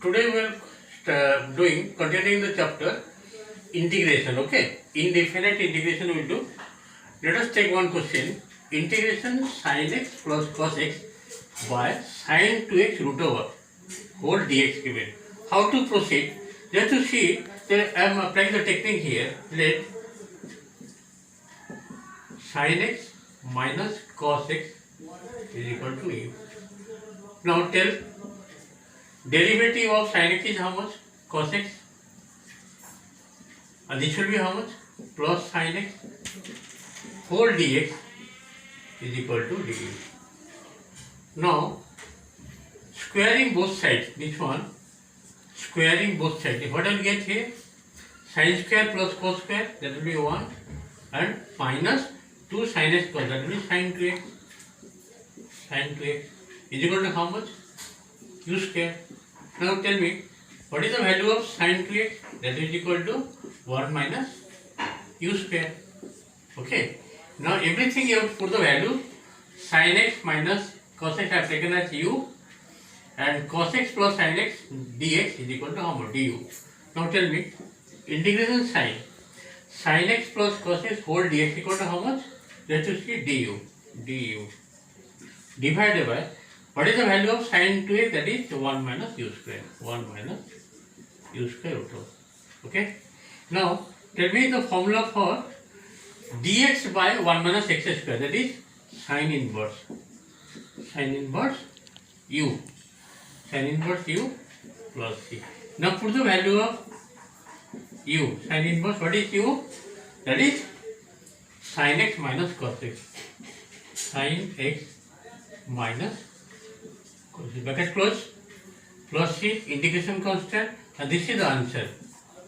Today we are continuing the chapter integration. Okay, indefinite integration we will do. Let us take one question. Integration sin x plus cos x by sin 2x root over whole dx given. How to proceed? Just to see that I am applying the technique here. Let sin x minus cos x is equal to u. Now tell derivative of sin x is how much? Cos x. And this will be how much? Plus sin x whole dx is equal to du. Now squaring both sides, this one squaring both sides, what I will get here? Sin square plus cos square, that will be 1, and minus 2 sin x cos, that will be sin 2x. Sin 2x is equal to how much? U square. Now tell me, what is the value of sin 2x? That is equal to 1 minus u square. Okay. Now everything you have to put the value. Sin x minus cos x I have taken as u, and cos x plus sin x dx is equal to how much? Du. Now tell me, integration sin x plus cos x whole dx equal to how much? Let us see du divided by what is the value of sin 2x? That is 1 minus u square. 1 minus u square root over. Okay. Now tell me the formula for dx by 1 minus x square, that is sin inverse u plus c. Now put the value of u, sin inverse, what is u? That is sin x minus cos x. Sin x minus cos x, bracket close, plus c, integration constant, and this is the answer.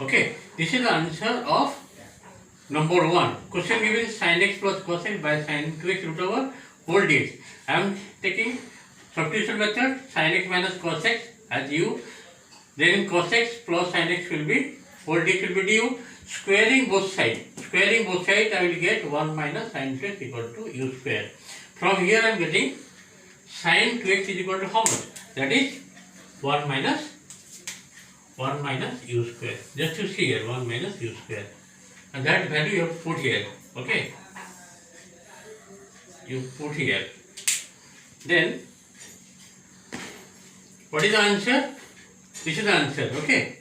Okay, this is the answer of number 1. Question given sin x plus cos x by sin 2x root over whole dx. I am taking substitution method, sin x minus cos x as u, then cos x plus sin x will be, whole dx will be du, squaring both sides I will get 1 minus sin 2x equal to u square. From here I am getting sin 2x is equal to how much? That is 1 minus u square. Just to see here, 1 minus u square. And that value you have to put here. Okay. You put here. Then, what is the answer? This is the answer. Okay.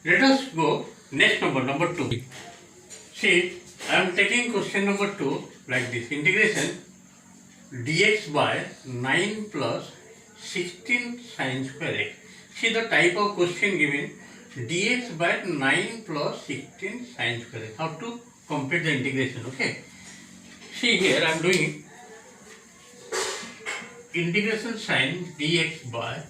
Let us go next number 2. See, I am taking question number 2 like this. Integration dx by 9 plus 16 sin square x. See the type of question given, dx by 9 plus 16 sin square x. How to complete the integration? Okay. See here I am doing integration sin dx by,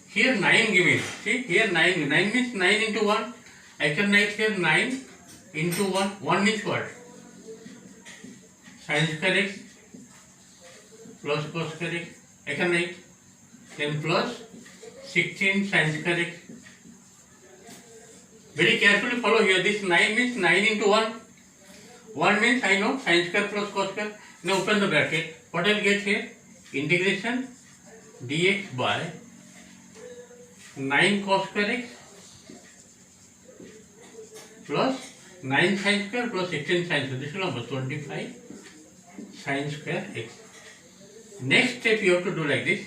here 9 given. See here 9 means 9 into 1. I can write here 9 into 1. 1 means what? Sin square x plus cos square x. I can write. Then plus 16 sin square x. Very carefully follow here. This 9 means 9 into 1. 1 means I know sin square plus cos square. Now open the bracket. What I will get here? Integration dx by 9 cos square x plus 9 sin square plus 16 sin square. This will be 25 sin square x. Next step you have to do like this.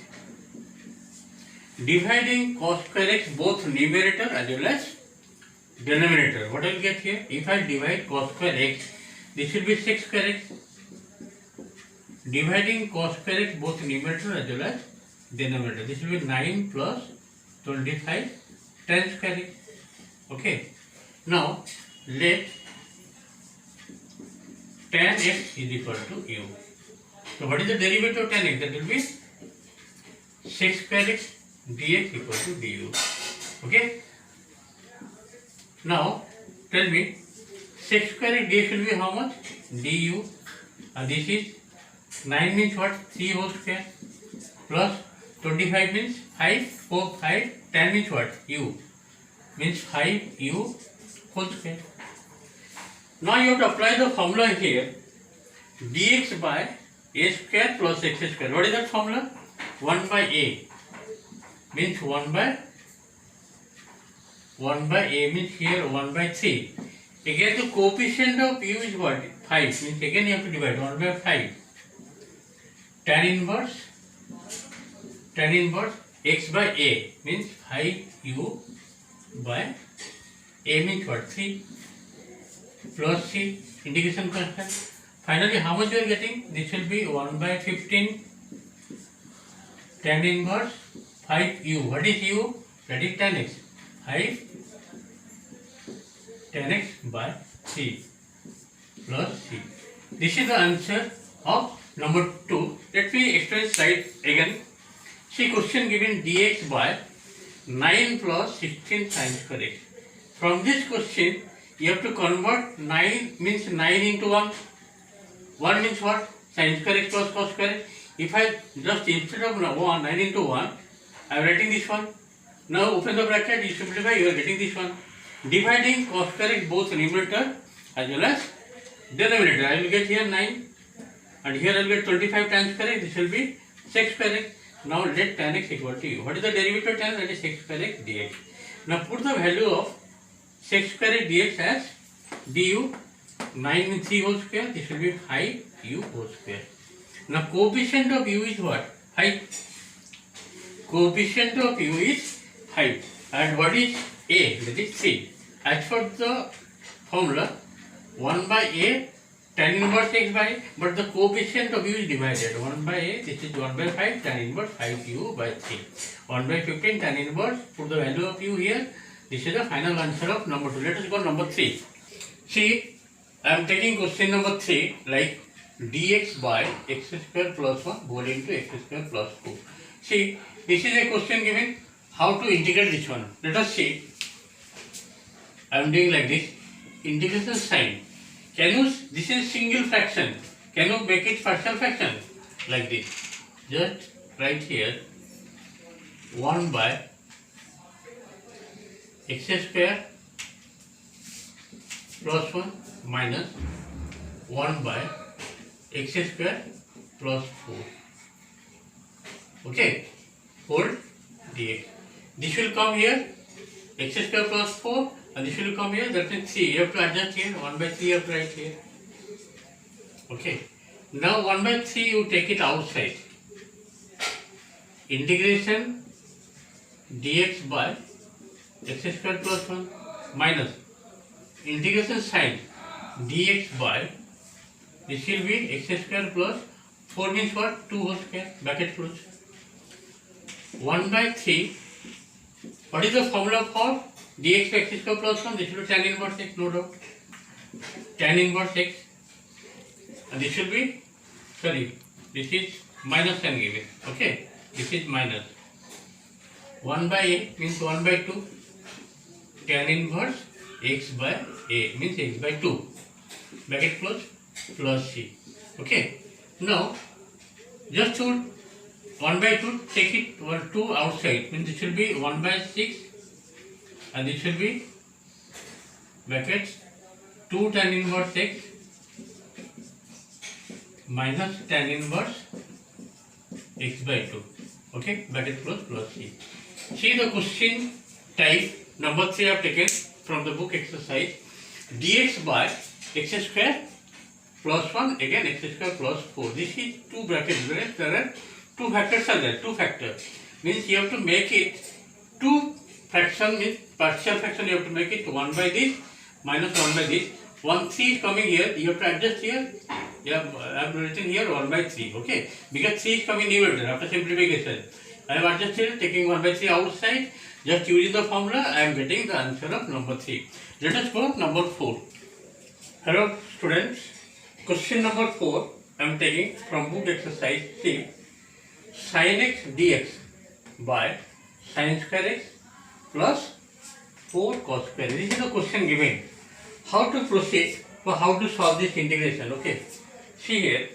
Dividing cos square x both numerator as well as denominator. What I will get here? If I divide cos square x, this will be sec square x. Dividing cos square x both numerator as well as denominator. This will be 9 plus 25 tan square x. Okay. Now let tan x is equal to u. So what is the derivative of tan x? That will be sec square x dx equal to du. Okay. Now tell me, sec square x dx will be how much? Du. And this is 9 means what? 3 whole square plus 25 means 5, 4, 5, 10 means what? U. Means 5 u whole square. Now you have to apply the formula here. Dx by a square plus x square. What is that formula? 1 by a means 1 by a means here 1 by 3. Again the coefficient of u is what? 5 means again you have to divide 1 by 5. Tan inverse x by a means 5u by a means what? 3 plus c integration constant. Finally, how much you are getting? This will be 1 by 15 tan inverse 5u. What is u? That is tan x. 5 tan x by 3 plus c. This is the answer of number 2. Let me explain slide again. See question given dx by 9 plus 16 sin square x. From this question, you have to convert 9 means 9 into 1. 1 means what? Sin square x plus cos square x. If I just instead of 9 into 1, I am writing this one. Now open the bracket, you simplify, you are getting this one. Dividing cos square x both numerator as well as denominator. I will get here 9 and here I will get 25 tan square x. This will be sec square x. Now let tan x equal to u. What is the derivative of tan? That is sec square x dx. Now put the value of sec square x dx as du. 9 means 3 whole square. This will be 5u whole square. Now coefficient of u is what? 5. Coefficient of u is 5. And what is a? That is 3. As per the formula, 1 by a tan inverse x by a, but the coefficient of u is divided. 1 by a, this is 1 by 5 tan inverse 5u by 3. 1 by 15 tan inverse, put the value of u here. This is the final answer of number 2. Let us go number 3. See, I am taking question number 3 like dx by x square plus 1 whole into x square plus 2. See, this is a question given how to integrate this one. Let us see. I am doing like this. Integration sign. Can you, this is single fraction. Can you make it partial fraction? Like this. Just write here 1 by x square plus 1 minus 1 by x square plus 4. Okay. Hold dx. This will come here x square plus 4 and this will come here, that means 3. You have to adjust here. 1 by 3 you have to write here. Okay. Now 1 by 3 you take it outside. Integration dx by x square plus 1 minus integration sign dx by, this will be x square plus 4 means what? 2 whole square, bracket close. 1 by 3, what is the formula for dx by x square plus 1? This will be tan inverse x, no doubt. Tan inverse x. And this will be, sorry, this is minus sign given. Okay, this is minus. 1 by a means 1 by 2. Tan inverse x by a means x by 2. Bracket close plus c. Okay. Now, just to 1 by 2, take it 2 outside, means this will be 1 by 6 and this will be brackets 2 tan inverse x minus tan inverse x by 2. Okay, bracket close plus c. See the question type number 3 I have taken from the book exercise. Dx by x square plus 1 again x square plus 4. This is 2 brackets. There are 2 factors are there. 2 factors means you have to make it 2 fraction means partial fraction. You have to make it 1 by this minus 1 by this. 1 3 is coming here. You have to adjust here. Yeah, I have written here 1 by 3. Okay, because 3 is coming numerator after simplification. I have adjusted taking 1 by 3 outside. Just using the formula, I am getting the answer of number 3. Let us go number 4. Hello students. Question number 4 I am taking from book exercise. See, sin x dx by sin square x plus 4 cos square. This is the question given. How to proceed or how to solve this integration? Okay. See here.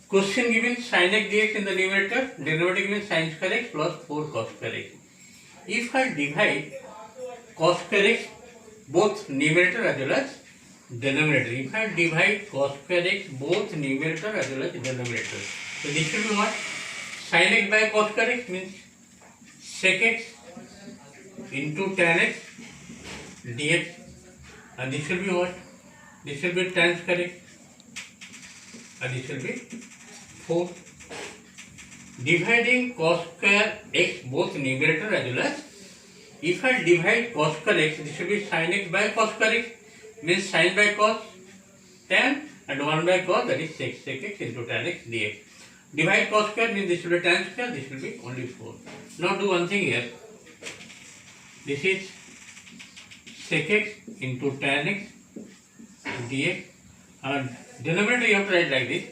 Question given sin x dx in the numerator, denominator given sin square x plus 4 cos square x. If I divide cos square x both numerator as well as denominator, if I divide cos square x both numerator as well as denominator, so this will be what? Sin x by cos square x means sec x into tan x dx, and this will be what? This will be tan square x, and this will be 4. Dividing cos square x both numerator as well as, if I divide cos square x, this will be sin x by cos square x, means sin by cos tan, and 1 by cos, that is sec x into tan x dx. Divide cos square means this will be tan square, this will be only 4. Now do one thing here. This is sec x into tan x dx, and denominator you have to write like this.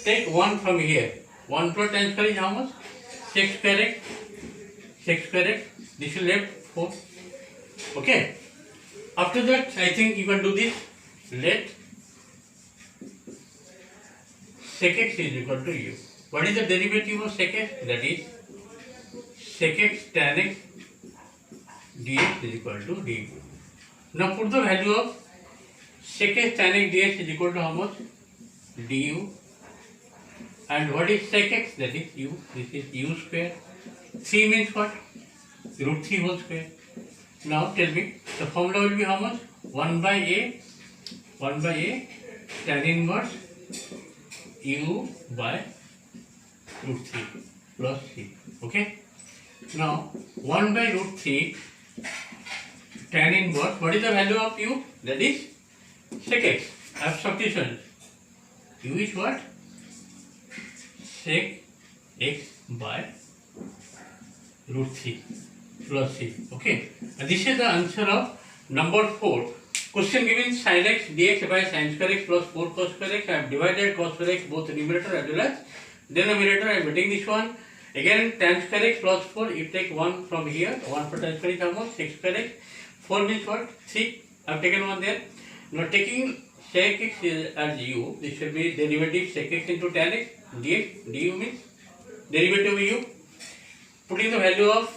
Take 1 from here. 1 plus tan square is how much? Sec square x. Sec square x. This will left 4. Okay. After that, I think you can do this. Let sec x is equal to u. What is the derivative of sec x? That is sec x tan x dx is equal to du. Now put the value of sec x tan x dx is equal to how much? Du. And what is sec x? That is u. This is u square. 3 means what? Root 3 whole square. Now tell me, the formula will be how much? 1 by a tan inverse u by root 3 plus c. Okay. Now 1 by root 3 tan inverse. What is the value of u? That is sec x. I have substitution. U is what? Sec x by root 3 plus c. Okay. And this is the answer of number 4. Question given sin x dx by sin square x plus 4 cos square x. I have divided cos square x both numerator as well as denominator. I am getting this one. Again tan square x plus 4. You take 1 from here. 1 for tan square x almost 6 square x. 4 means what? 3. I have taken 1 there. Now taking sec x as u. This will be derivative sec x into tan x dx. Du means derivative of u. Putting the value of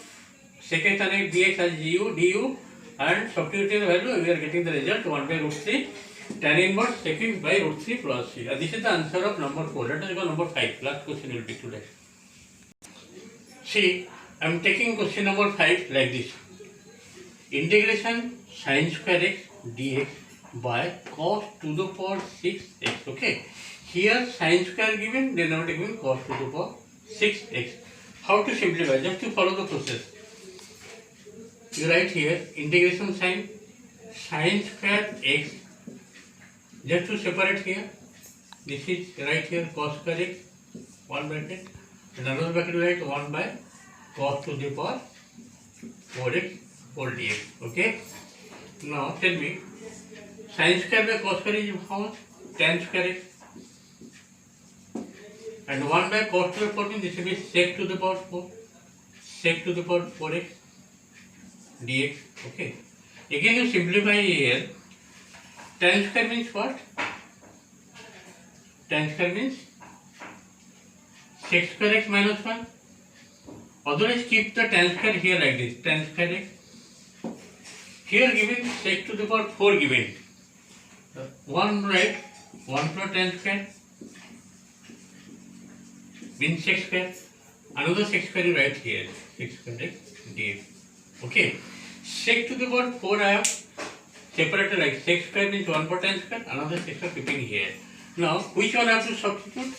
sec x tan x dx as du, and substituting the value, we are getting the result 1 by root 3 tan inverse sec x by root 3 plus c. And this is the answer of number 4. Let us go number 5. Last question will be today. See, I am taking question number 5 like this. Integration sin square x dx by cos to the power 6x. Okay. Here sin square given, denominator given cos to the power 6x. How to simplify? Just to follow the process. You write here integration sin square x. Just to separate here. This is right here cos square x, 1 bracket. And another bracket you write 1 by cos to the power 4x whole dx. Okay. Now tell me, sin square by cos square is how much? Tan square x. And 1 by cos to the power means this will be sec to the power 4. Sec to the power 4x dx. Okay. Again you simplify here. Tan square means what? Tan square means sec square x minus 1. Otherwise keep the tan square here like this. Tan square x. Here given sec to the power 4 given. 1 right, 1 plus tan square means sec square. Another sec square you write here. Sec square x dx. Okay. Sec to the power 4 I have separated like sec square means 1 per tan square. Another sec square keeping here. Now which one I have to substitute?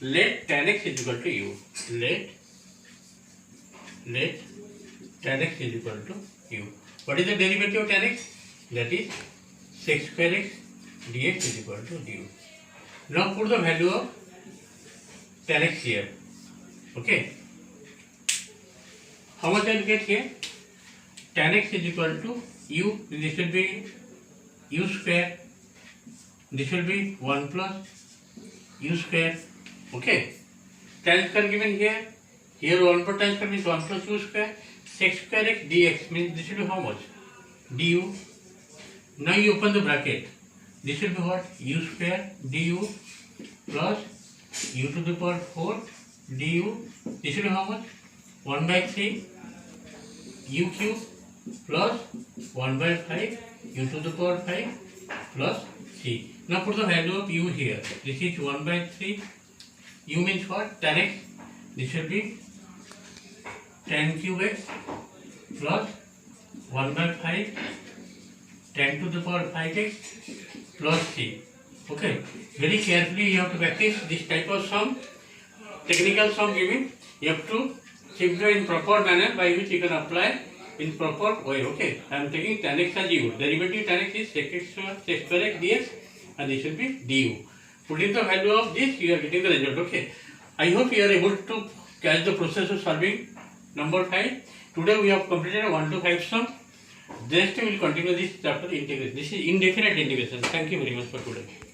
Let tan x is equal to u. Let tan x is equal to u. What is the derivative of tan x? That is sec square x dx is equal to du. Now put the value of tan x here. Okay. How much I will get here? Tan x is equal to u. This will be u square. This will be 1 plus u square. Okay. Tan square given here. Here 1 plus tan square means 1 plus u square. Sec square x dx means this will be how much? Du. Now you open the bracket. This will be what? U square du plus u to the power 4 du. This will be how much? 1 by 3 u cube plus 1 by 5 u to the power 5 plus c. Now put the value of u here. This is 1 by 3. U means what? Tan x. This will be tan cube x plus 1 by 5 tan to the power 5x plus c. Okay, very carefully you have to practice this type of sum. Technical sum given, you have to simplify in proper manner by which you can apply in proper way. Okay, I am taking tan x as u. Derivative tan x is sec x square x dx, and this will be du. Putting the value of this, you are getting the result. Okay, I hope you are able to catch the process of solving number 5. Today we have completed 1 to 5 sum. Next we will continue this chapter integration. This is indefinite integration. Thank you very much for today.